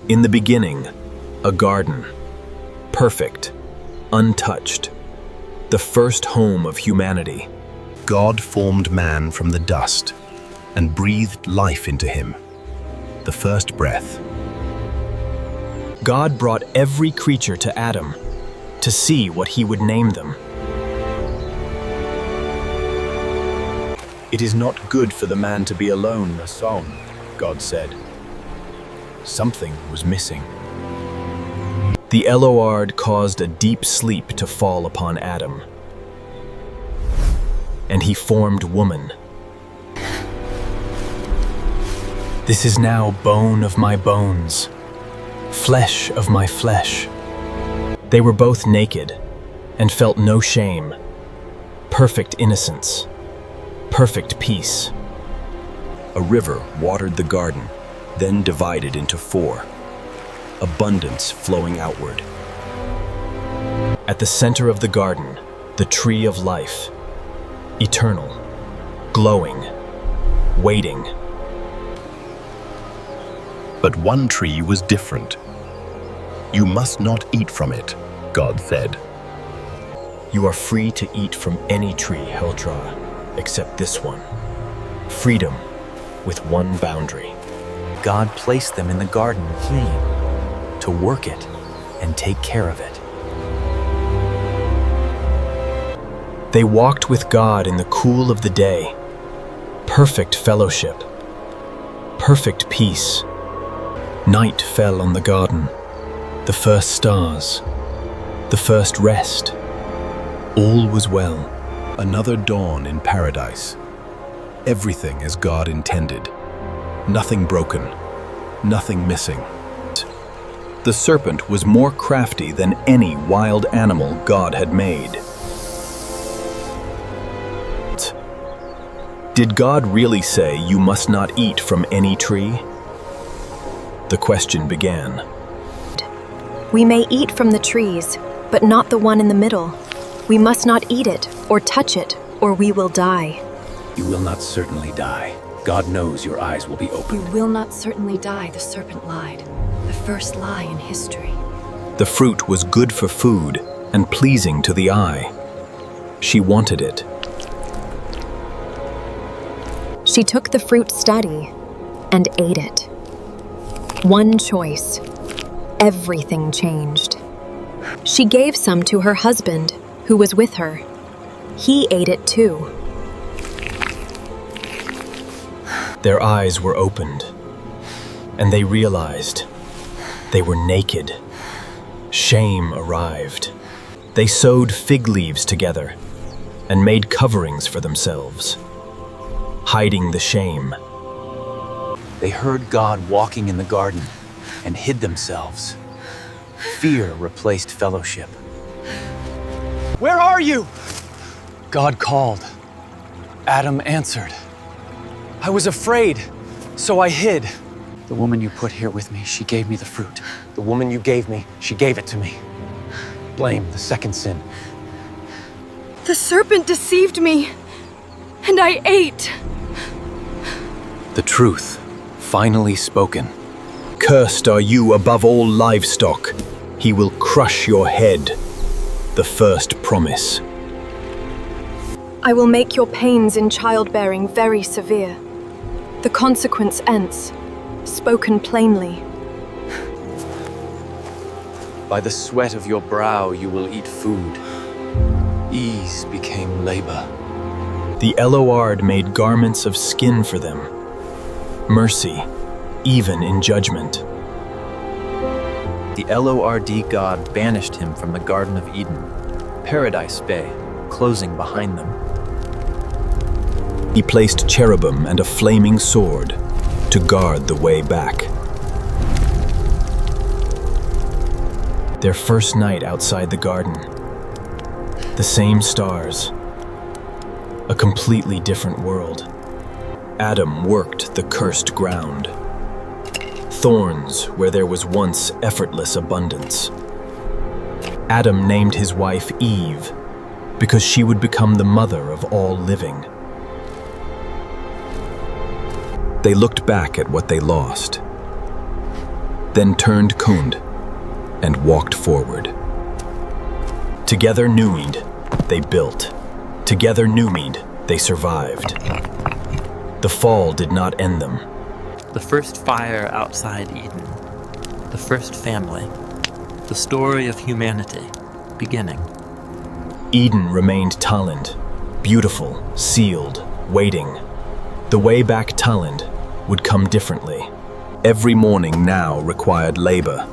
In the beginning, a garden, perfect, untouched, the first home of humanity. God formed man from the dust and breathed life into him, the first breath. God brought every creature to Adam to see what he would name them. It is not good for the man to be alone, a song, God said. Something was missing. The Elohard caused a deep sleep to fall upon Adam, and he formed woman. This is now bone of my bones, flesh of my flesh. They were both naked and felt no shame. Perfect innocence, perfect peace. A river watered the garden, then divided into four, abundance flowing outward. At the center of the garden, the tree of life, eternal, glowing, waiting. But one tree was different. You must not eat from it, God said. You are free to eat from any tree, Heldra, except this one. Freedom with one boundary. God placed them in the garden clean, to work it and take care of it. They walked with God in the cool of the day. Perfect fellowship, perfect peace. Night fell on the garden, the first stars, the first rest. All was well. Another dawn in paradise. Everything as God intended. Nothing broken, nothing missing. The serpent was more crafty than any wild animal God had made. Did God really say you must not eat from any tree? The question began. We may eat from the trees, but not the one in the middle. We must not eat it or touch it, or we will die. You will not certainly die. God knows your eyes will be You opened. will not certainly die, the serpent lied. The first lie in history. The fruit was good for food and pleasing to the eye. She wanted it. She took the fruit steady and ate it. One choice. Everything changed. She gave some to her husband, who was with her. He ate it too. Their eyes were opened, and they realized they were naked. Shame arrived. They sewed fig leaves together and made coverings for themselves, hiding the shame. They heard God walking in the garden and hid themselves. Fear replaced fellowship. Where are you? God called. Adam answered. I was afraid, so I hid. The woman you put here with me, she gave me the fruit. The woman you gave me, she gave it to me. Blame the second sin. The serpent deceived me, and I ate. The truth, finally spoken. Cursed are you above all livestock. He will crush your head. The first promise. I will make your pains in childbearing very severe. The consequence ends, spoken plainly. By the sweat of your brow you will eat food. Ease became labor. The Elohard made garments of skin for them. Mercy, even in judgment. The Lord God banished him from the Garden of Eden, Paradise Bay, closing behind them. He placed cherubim and a flaming sword to guard the way back. Their first night outside the garden. The same stars. A completely different world. Adam worked the cursed ground. Thorns where there was once effortless abundance. Adam named his wife Eve because she would become the mother of all living. They looked back at what they lost. then turned Kund and walked forward. Together Nuid, they built. Together Nuid, they survived. The fall did not end them. The first fire outside Eden. The first family. The story of humanity, beginning. Eden remained Talend, beautiful, sealed, waiting. The way back Talend would come differently. Every morning now required labor.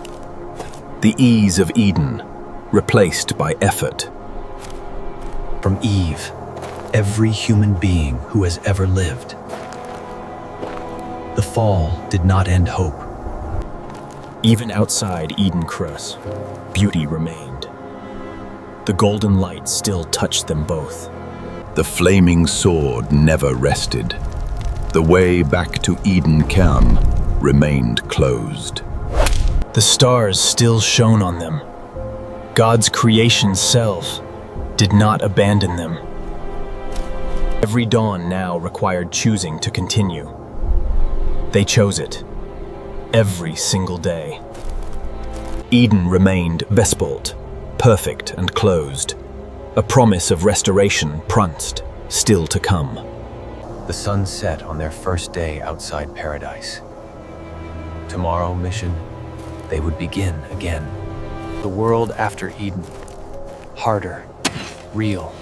The ease of Eden replaced by effort. From Eve, every human being who has ever lived. The fall did not end hope. Even outside Eden Cross, beauty remained. The golden light still touched them both. The flaming sword never rested. The way back to Eden Cairn remained closed. The stars still shone on them. God's creation self did not abandon them. Every dawn now required choosing to continue. They chose it, every single day. Eden remained Vespult, perfect and closed, a promise of restoration pranced, still to come. The sun set on their first day outside paradise. Tomorrow mission, they would begin again. The world after Eden, harder, real,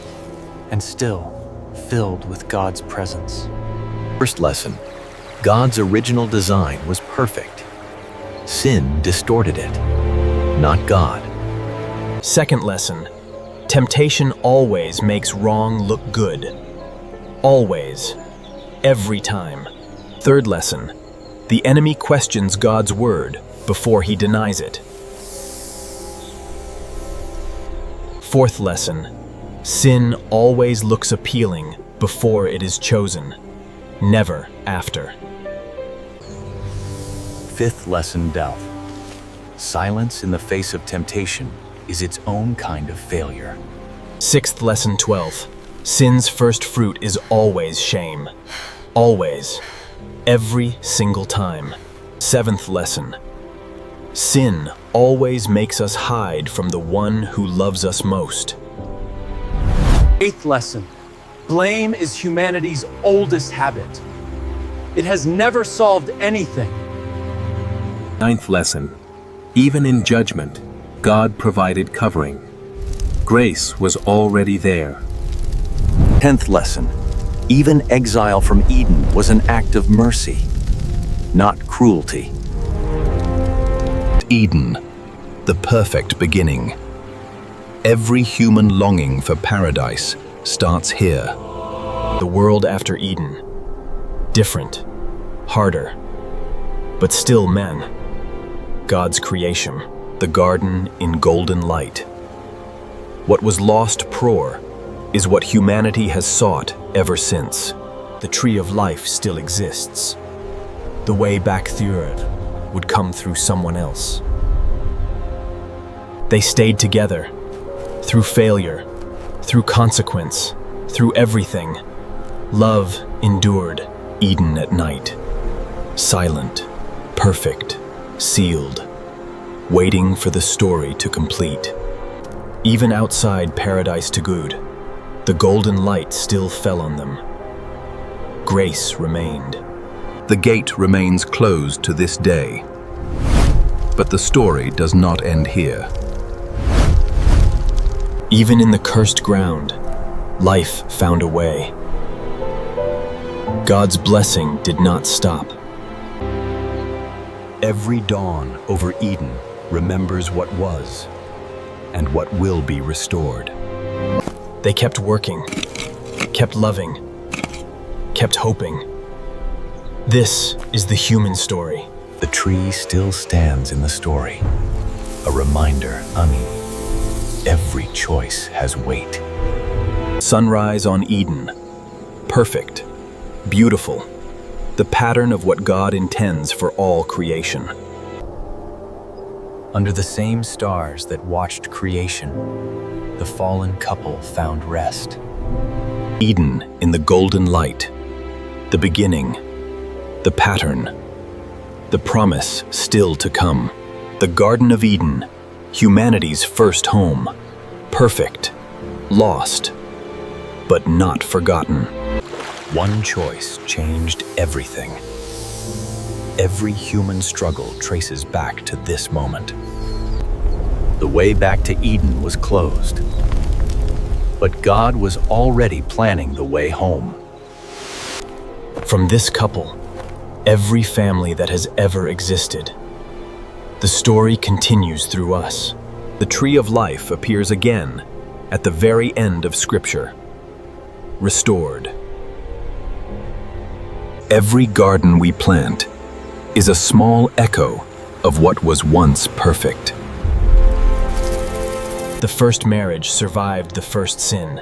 and still filled with God's presence. First lesson, God's original design was perfect. Sin distorted it, not God. Second lesson, temptation always makes wrong look good. Always. Every time. Third lesson, the enemy questions God's word before he denies it. Fourth lesson, sin always looks appealing before it is chosen, never after. Fifth lesson, Delph. Silence in the face of temptation is its own kind of failure. Sixth lesson 12, sin's first fruit is always shame. Always. Every single time. Seventh lesson, sin always makes us hide from the one who loves us most. Eighth lesson, blame is humanity's oldest habit. It has never solved anything. Ninth lesson, even in judgment, God provided covering. Grace was already there. 10th lesson, even exile from Eden was an act of mercy, not cruelty. Eden, the perfect beginning. Every human longing for paradise starts here. The world after Eden. Different. Harder. But still men. God's creation. The garden in golden light. What was lost prore is what humanity has sought ever since. The tree of life still exists. The way back through it would come through someone else. They stayed together, through failure, through consequence, through everything. Love endured Eden at night. Silent, perfect, sealed, waiting for the story to complete. Even outside Paradise to Good, the golden light still fell on them. Grace remained. The gate remains closed to this day. But the story does not end here. Even in the cursed ground, life found a way. God's blessing did not stop. Every dawn over Eden remembers what was and what will be restored. They kept working, kept loving, kept hoping. This is the human story. The tree still stands in the story, a reminder, every choice has weight. Sunrise on Eden, perfect, beautiful, the pattern of what God intends for all creation. Under the same stars that watched creation, the fallen couple found rest. Eden in the golden light, the beginning, the pattern, The promise still to come. The Garden of Eden, humanity's first home. Perfect, lost, but not forgotten. One choice changed everything. Every human struggle traces back to this moment. The way back to Eden was closed, but God was already planning the way home. From this couple, every family that has ever existed, the story continues through us. The tree of life appears again at the very end of Scripture, restored. Every garden we plant is a small echo of what was once perfect. The first marriage survived the first sin.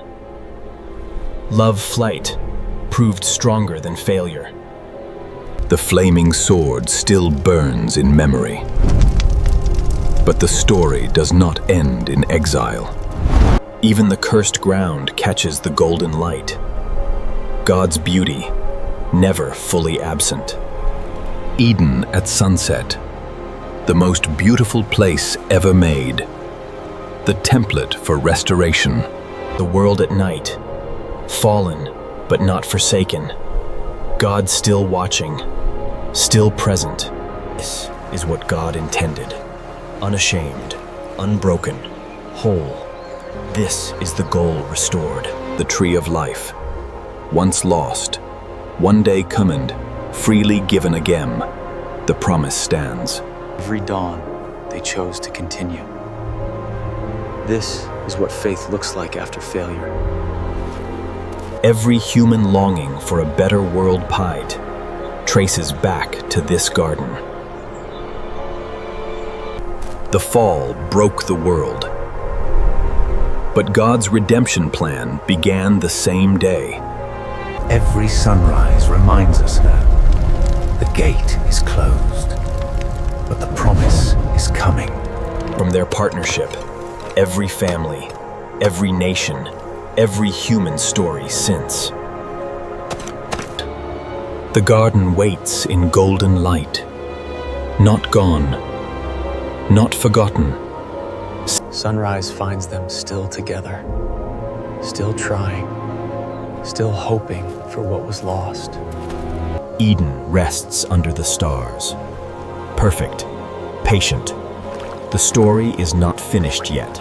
Love flight proved stronger than failure. The flaming sword still burns in memory. But the story does not end in exile. Even the cursed ground catches the golden light. God's beauty, never fully absent. Eden at sunset, the most beautiful place ever made. The template for restoration. The world at night, fallen but not forsaken. God still watching, still present. This is what God intended. Unashamed, unbroken, whole. This is the goal restored. The tree of life, once lost, one day coming, freely given again. The promise stands. Every dawn, they chose to continue. This is what faith looks like after failure. Every human longing for a better world pied traces back to this garden. The fall broke the world, but God's redemption plan began the same day. Every sunrise reminds us that the gate is closed, but the promise is coming. From their partnership, every family, every nation, every human story since. The garden waits in golden light, not gone, not forgotten. Sunrise finds them still together, still trying, still hoping for what was lost. Eden rests under the stars, perfect, patient. The story is not finished yet.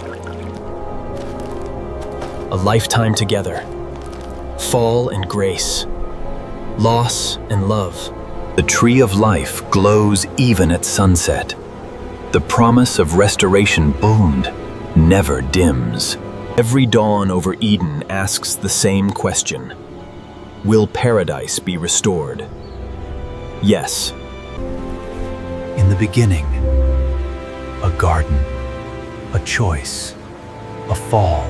A lifetime together, fall and grace, loss and love. The tree of life glows even at sunset. The promise of restoration boomed, never dims. Every dawn over Eden asks the same question. Will paradise be restored? Yes. In the beginning, a garden, a choice, a fall.